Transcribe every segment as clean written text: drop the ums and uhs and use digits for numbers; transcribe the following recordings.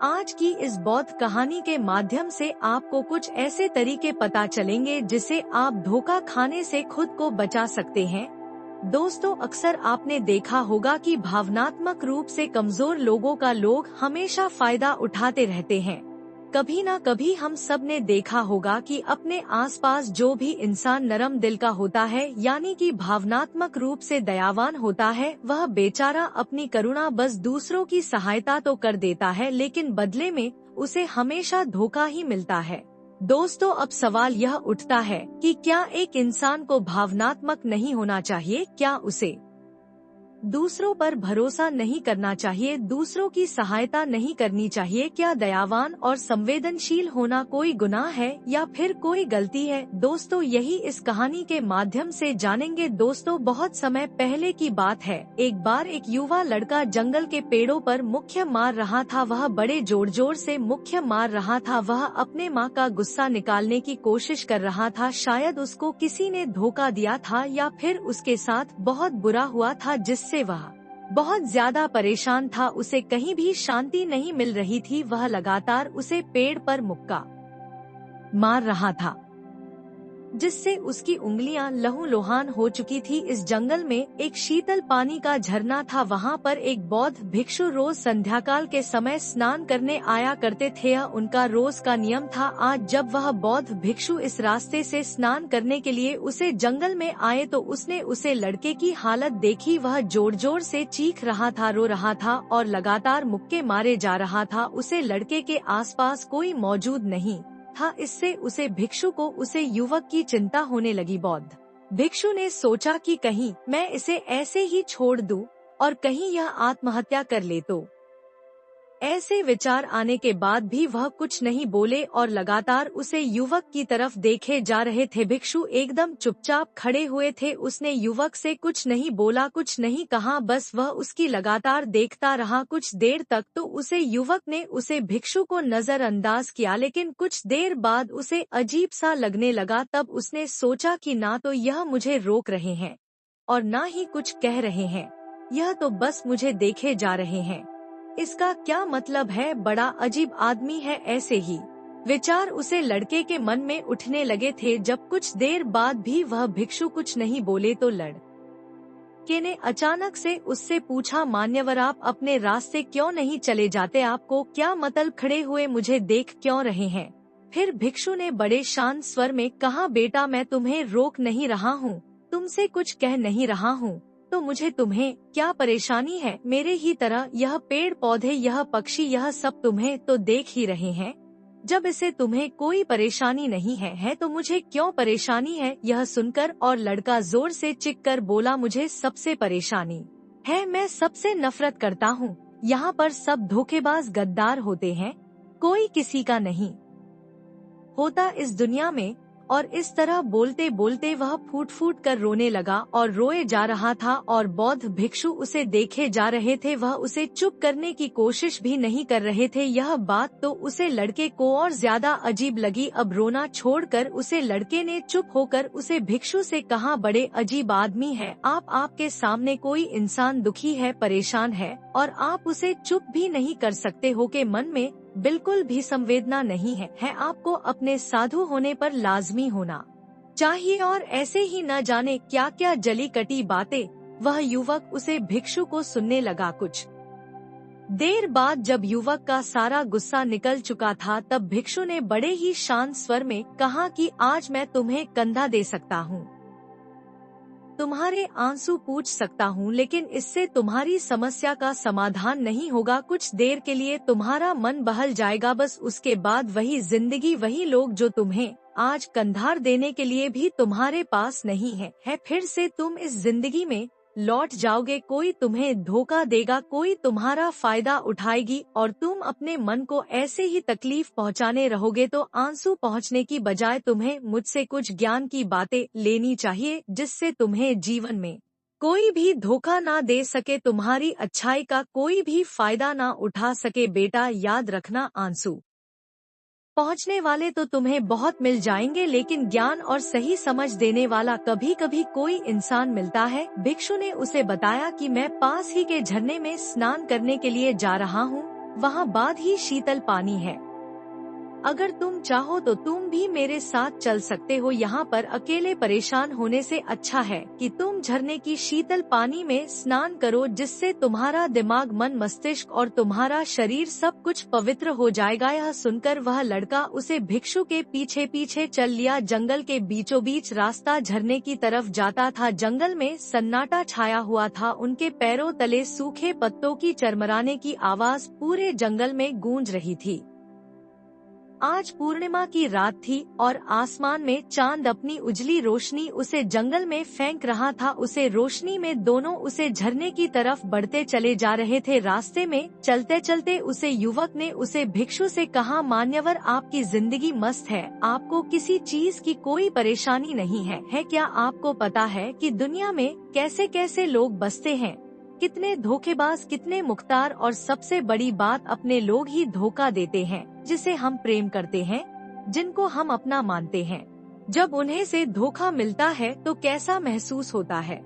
आज की इस बौद्ध कहानी के माध्यम से आपको कुछ ऐसे तरीके पता चलेंगे जिससे आप धोखा खाने से खुद को बचा सकते हैं। दोस्तों, अक्सर आपने देखा होगा कि भावनात्मक रूप से कमजोर लोगों का लोग हमेशा फायदा उठाते रहते हैं। कभी ना कभी हम सब ने देखा होगा कि अपने आसपास जो भी इंसान नरम दिल का होता है, यानी कि भावनात्मक रूप से दयावान होता है, वह बेचारा अपनी करुणा बस दूसरों की सहायता तो कर देता है, लेकिन बदले में उसे हमेशा धोखा ही मिलता है। दोस्तों, अब सवाल यह उठता है कि क्या एक इंसान को भावनात्मक नहीं होना चाहिए? क्या उसे दूसरों पर भरोसा नहीं करना चाहिए? दूसरों की सहायता नहीं करनी चाहिए? क्या दयावान और संवेदनशील होना कोई गुनाह है या फिर कोई गलती है? दोस्तों, यही इस कहानी के माध्यम से जानेंगे। दोस्तों, बहुत समय पहले की बात है। एक बार एक युवा लड़का जंगल के पेड़ों पर मुख्य मार रहा था। वह बड़े जोर जोर से मुख्य मार रहा था। वह अपने माँ का गुस्सा निकालने की कोशिश कर रहा था। शायद उसको किसी ने धोखा दिया था या फिर उसके साथ बहुत बुरा हुआ था, जिससे वह बहुत ज्यादा परेशान था। उसे कहीं भी शांति नहीं मिल रही थी। वह लगातार उसे पेड़ पर मुक्का मार रहा था, जिससे उसकी उंगलियां लहूलुहान हो चुकी थी। इस जंगल में एक शीतल पानी का झरना था। वहाँ पर एक बौद्ध भिक्षु रोज संध्याकाल के समय स्नान करने आया करते थे। यह उनका रोज का नियम था। आज जब वह बौद्ध भिक्षु इस रास्ते से स्नान करने के लिए उसे जंगल में आए तो उसने उसे लड़के की हालत देखी। वह जोर जोर से चीख रहा था, रो रहा था और लगातार मुक्के मारे जा रहा था। उसे लड़के के आसपास कोई मौजूद नहीं था। इससे उसे भिक्षु को उसे युवक की चिंता होने लगी। बौद्ध भिक्षु ने सोचा कि कहीं मैं इसे ऐसे ही छोड़ दूं और कहीं यह आत्महत्या कर ले तो। ऐसे विचार आने के बाद भी वह कुछ नहीं बोले और लगातार उसे युवक की तरफ देखे जा रहे थे। भिक्षु एकदम चुपचाप खड़े हुए थे। उसने युवक से कुछ नहीं बोला, कुछ नहीं कहा, बस वह उसकी लगातार देखता रहा। कुछ देर तक तो उसे युवक ने उसे भिक्षु को नजरअंदाज किया, लेकिन कुछ देर बाद उसे अजीब सा लगने लगा। तब उसने सोचा कि ना तो यह मुझे रोक रहे हैं और ना ही कुछ कह रहे हैं, यह तो बस मुझे देखे जा रहे हैं। इसका क्या मतलब है? बड़ा अजीब आदमी है। ऐसे ही विचार उसे लड़के के मन में उठने लगे थे। जब कुछ देर बाद भी वह भिक्षु कुछ नहीं बोले तो लड़के ने अचानक से उससे पूछा, मान्यवर, आप अपने रास्ते क्यों नहीं चले जाते? आपको क्या मतलब खड़े हुए मुझे देख क्यों रहे हैं? फिर भिक्षु ने बड़े शांत स्वर में कहा, बेटा, मैं तुम्हें रोक नहीं रहा हूँ, तुमसे कुछ कह नहीं रहा हूँ, तो मुझे तुम्हें क्या परेशानी है? मेरे ही तरह यह पेड़ पौधे, यह पक्षी, यह सब तुम्हें तो देख ही रहे हैं। जब इसे तुम्हें कोई परेशानी नहीं है तो मुझे क्यों परेशानी है? यह सुनकर और लड़का जोर से चीख कर बोला, मुझे सबसे परेशानी है, मैं सबसे नफरत करता हूँ। यहाँ पर सब धोखेबाज गद्दार होते हैं, कोई किसी का नहीं होता इस दुनिया में। और इस तरह बोलते बोलते वह फूट फूट कर रोने लगा और रोए जा रहा था और बौद्ध भिक्षु उसे देखे जा रहे थे। वह उसे चुप करने की कोशिश भी नहीं कर रहे थे। यह बात तो उसे लड़के को और ज्यादा अजीब लगी। अब रोना छोड़कर उसे लड़के ने चुप होकर उसे भिक्षु से कहा, बड़े अजीब आदमी है आप, आपके सामने कोई इंसान दुखी है, परेशान है और आप उसे चुप भी नहीं कर सकते हो के मन में बिल्कुल भी संवेदना नहीं है आपको अपने साधु होने पर लाजमी होना चाहिए और ऐसे ही न जाने क्या क्या जली कटी बातें वह युवक उसे भिक्षु को सुनने लगा। कुछ देर बाद जब युवक का सारा गुस्सा निकल चुका था, तब भिक्षु ने बड़े ही शांत स्वर में कहा कि आज मैं तुम्हें कंधा दे सकता हूँ, तुम्हारे आंसू पूछ सकता हूँ, लेकिन इससे तुम्हारी समस्या का समाधान नहीं होगा। कुछ देर के लिए तुम्हारा मन बहल जाएगा, बस उसके बाद वही जिंदगी, वही लोग जो तुम्हें आज कंधार देने के लिए भी तुम्हारे पास नहीं है फिर से तुम इस जिंदगी में लौट जाओगे। कोई तुम्हें धोखा देगा, कोई तुम्हारा फायदा उठाएगी और तुम अपने मन को ऐसे ही तकलीफ पहुंचाने रहोगे। तो आंसू पहुंचने की बजाय तुम्हें मुझसे कुछ ज्ञान की बातें लेनी चाहिए, जिससे तुम्हें जीवन में कोई भी धोखा ना दे सके, तुम्हारी अच्छाई का कोई भी फायदा ना उठा सके। बेटा, याद रखना, आंसू पहुंचने वाले तो तुम्हें बहुत मिल जाएंगे, लेकिन ज्ञान और सही समझ देने वाला कभी कभी कोई इंसान मिलता है। भिक्षु ने उसे बताया कि मैं पास ही के झरने में स्नान करने के लिए जा रहा हूँ, वहाँ बाद ही शीतल पानी है। अगर तुम चाहो तो तुम भी मेरे साथ चल सकते हो। यहाँ पर अकेले परेशान होने से अच्छा है कि तुम झरने की शीतल पानी में स्नान करो, जिससे तुम्हारा दिमाग, मन, मस्तिष्क और तुम्हारा शरीर सब कुछ पवित्र हो जाएगा। यह सुनकर वह लड़का उसे भिक्षु के पीछे पीछे चल लिया। जंगल के बीचों बीच रास्ता झरने की तरफ जाता था। जंगल में सन्नाटा छाया हुआ था। उनके पैरों तले सूखे पत्तों की चरमराने की आवाज पूरे जंगल में गूंज रही थी। आज पूर्णिमा की रात थी और आसमान में चांद अपनी उजली रोशनी उसे जंगल में फेंक रहा था। उसे रोशनी में दोनों उसे झरने की तरफ बढ़ते चले जा रहे थे। रास्ते में चलते चलते उसे युवक ने उसे भिक्षु से कहा, मान्यवर, आपकी जिंदगी मस्त है, आपको किसी चीज की कोई परेशानी नहीं है क्या? आपको पता है कि दुनिया में कैसे कैसे लोग बसते हैं, कितने धोखेबाज, कितने मुख्तार, और सबसे बड़ी बात, अपने लोग ही धोखा देते हैं जिसे हम प्रेम करते हैं, जिनको हम अपना मानते हैं। जब उन्हें से धोखा मिलता है तो कैसा महसूस होता है।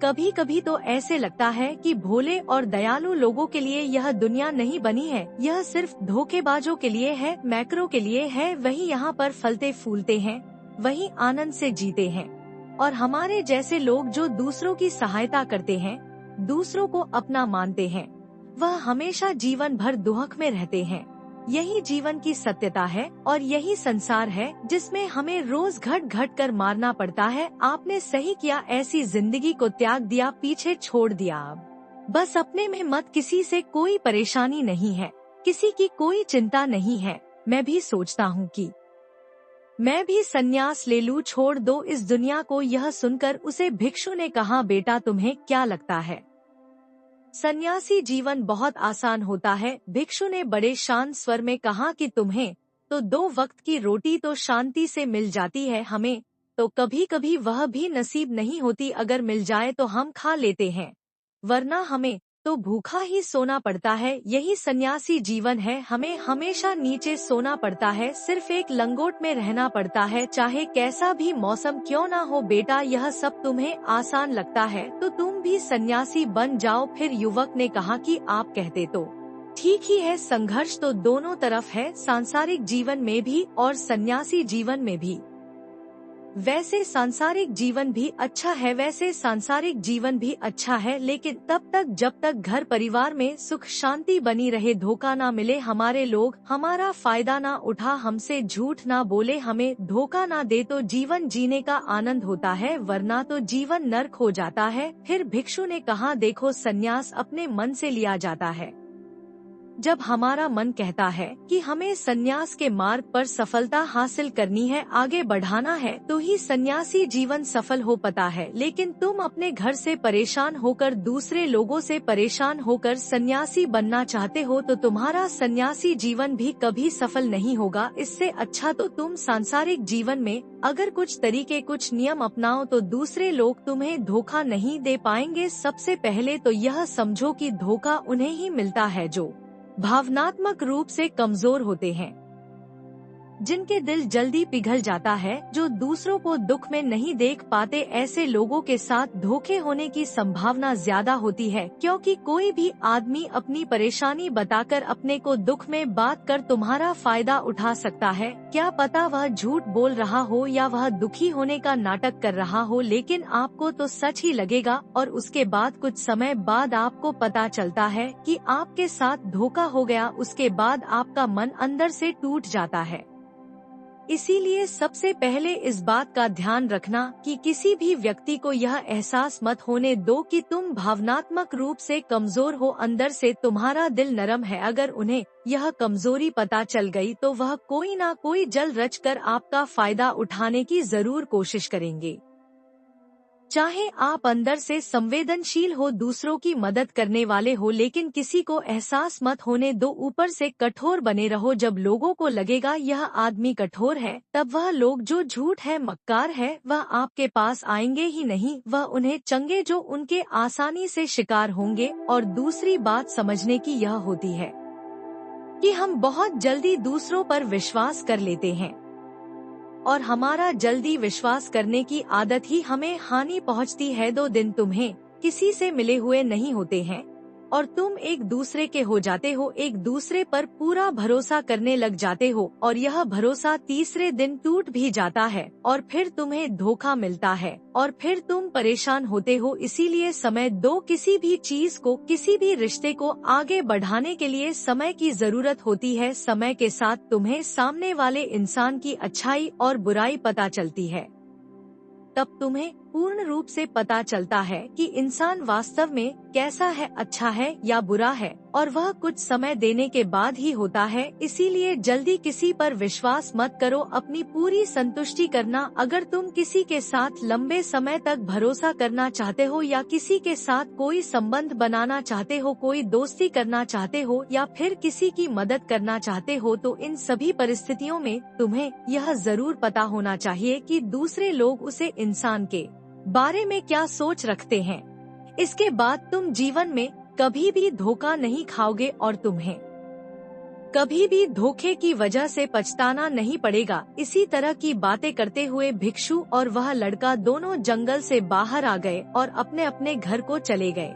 कभी कभी तो ऐसे लगता है कि भोले और दयालु लोगों के लिए यह दुनिया नहीं बनी है, यह सिर्फ धोखेबाजों के लिए है, मैकरों के लिए है। वही यहाँ पर फलते फूलते हैं, वही आनंद से जीते हैं। और हमारे जैसे लोग जो दूसरों की सहायता करते हैं, दूसरों को अपना मानते हैं, वह हमेशा जीवन भर दुख में रहते हैं। यही जीवन की सत्यता है और यही संसार है जिसमें हमें रोज घट घट कर मारना पड़ता है। आपने सही किया, ऐसी जिंदगी को त्याग दिया, पीछे छोड़ दिया। अब बस अपने में मत, किसी से कोई परेशानी नहीं है, किसी की कोई चिंता नहीं है। मैं भी सोचता हूँ कि मैं भी संन्यास ले लूं, छोड़ दो इस दुनिया को। यह सुनकर उसे भिक्षु ने कहा, बेटा तुम्हें क्या लगता है सन्यासी जीवन बहुत आसान होता है? भिक्षु ने बड़े शांत स्वर में कहा कि तुम्हें तो 2 वक्त की रोटी तो शांति से मिल जाती है, हमें तो कभी कभी वह भी नसीब नहीं होती। अगर मिल जाए तो हम खा लेते हैं, वरना हमें तो भूखा ही सोना पड़ता है। यही सन्यासी जीवन है, हमें हमेशा नीचे सोना पड़ता है, सिर्फ एक लंगोट में रहना पड़ता है, चाहे कैसा भी मौसम क्यों ना हो। बेटा, यह सब तुम्हें आसान लगता है तो तुम भी सन्यासी बन जाओ। फिर युवक ने कहा कि आप कहते तो ठीक ही है, संघर्ष तो दोनों तरफ है, सांसारिक जीवन में भी और सन्यासी जीवन में भी। वैसे सांसारिक जीवन भी अच्छा है, लेकिन तब तक जब तक घर परिवार में सुख शांति बनी रहे, धोखा ना मिले, हमारे लोग हमारा फायदा ना उठा, हमसे झूठ ना बोले, हमें धोखा ना दे, तो जीवन जीने का आनंद होता है, वरना तो जीवन नर्क हो जाता है। फिर भिक्षु ने कहा, देखो, संन्यास अपने मन से लिया जाता है। जब हमारा मन कहता है कि हमें संन्यास के मार्ग पर सफलता हासिल करनी है, आगे बढ़ाना है, तो ही सन्यासी जीवन सफल हो पाता है। लेकिन तुम अपने घर से परेशान होकर, दूसरे लोगों से परेशान होकर सन्यासी बनना चाहते हो तो तुम्हारा सन्यासी जीवन भी कभी सफल नहीं होगा। इससे अच्छा तो तुम सांसारिक जीवन में अगर कुछ तरीके, कुछ नियम अपनाओ तो दूसरे लोग तुम्हें धोखा नहीं दे पाएंगे। सबसे पहले तो यह समझो कि धोखा उन्हें ही मिलता है जो भावनात्मक रूप से कमजोर होते हैं, जिनके दिल जल्दी पिघल जाता है, जो दूसरों को दुख में नहीं देख पाते। ऐसे लोगों के साथ धोखे होने की संभावना ज्यादा होती है, क्योंकि कोई भी आदमी अपनी परेशानी बताकर, अपने को दुख में बात कर तुम्हारा फायदा उठा सकता है। क्या पता वह झूठ बोल रहा हो या वह दुखी होने का नाटक कर रहा हो, लेकिन आपको तो सच ही लगेगा। और उसके बाद कुछ समय बाद आपको पता चलता है कि आपके साथ धोखा हो गया। उसके बाद आपका मन अंदर से टूट जाता है। इसीलिए सबसे पहले इस बात का ध्यान रखना कि किसी भी व्यक्ति को यह एहसास मत होने दो कि तुम भावनात्मक रूप से कमजोर हो, अंदर से तुम्हारा दिल नरम है। अगर उन्हें यह कमजोरी पता चल गई तो वह कोई ना कोई जल रचकर आपका फायदा उठाने की जरूर कोशिश करेंगे। चाहे आप अंदर से संवेदनशील हो, दूसरों की मदद करने वाले हो, लेकिन किसी को एहसास मत होने दो। ऊपर से कठोर बने रहो। जब लोगों को लगेगा यह आदमी कठोर है, तब वह लोग जो झूठ है, मक्कार है, वह आपके पास आएंगे ही नहीं। वह उन्हें चंगे जो उनके आसानी से शिकार होंगे। और दूसरी बात समझने की यह होती है कि हम बहुत जल्दी दूसरों पर विश्वास कर लेते हैं, और हमारा जल्दी विश्वास करने की आदत ही हमें हानि पहुंचती है। 2 दिन तुम्हें किसी से मिले हुए नहीं होते हैं, और तुम एक दूसरे के हो जाते हो, एक दूसरे पर पूरा भरोसा करने लग जाते हो और यह भरोसा तीसरे दिन टूट भी जाता है और फिर तुम्हें धोखा मिलता है और फिर तुम परेशान होते हो। इसीलिए समय दो। किसी भी चीज को, किसी भी रिश्ते को आगे बढ़ाने के लिए समय की जरूरत होती है। समय के साथ तुम्हें सामने वाले इंसान की अच्छाई और बुराई पता चलती है। तब तुम्हें पूर्ण रूप से पता चलता है कि इंसान वास्तव में कैसा है, अच्छा है या बुरा है, और वह कुछ समय देने के बाद ही होता है। इसीलिए जल्दी किसी पर विश्वास मत करो, अपनी पूरी संतुष्टि करना। अगर तुम किसी के साथ लंबे समय तक भरोसा करना चाहते हो या किसी के साथ कोई संबंध बनाना चाहते हो, कोई दोस्ती करना चाहते हो या फिर किसी की मदद करना चाहते हो, तो इन सभी परिस्थितियों में तुम्हें यह जरूर पता होना चाहिए कि दूसरे लोग उसे इंसान के बारे में क्या सोच रखते हैं। इसके बाद तुम जीवन में कभी भी धोखा नहीं खाओगे और तुम्हें कभी भी धोखे की वजह से पछताना नहीं पड़ेगा। इसी तरह की बातें करते हुए भिक्षु और वह लड़का दोनों जंगल से बाहर आ गए और अपने अपने घर को चले गए।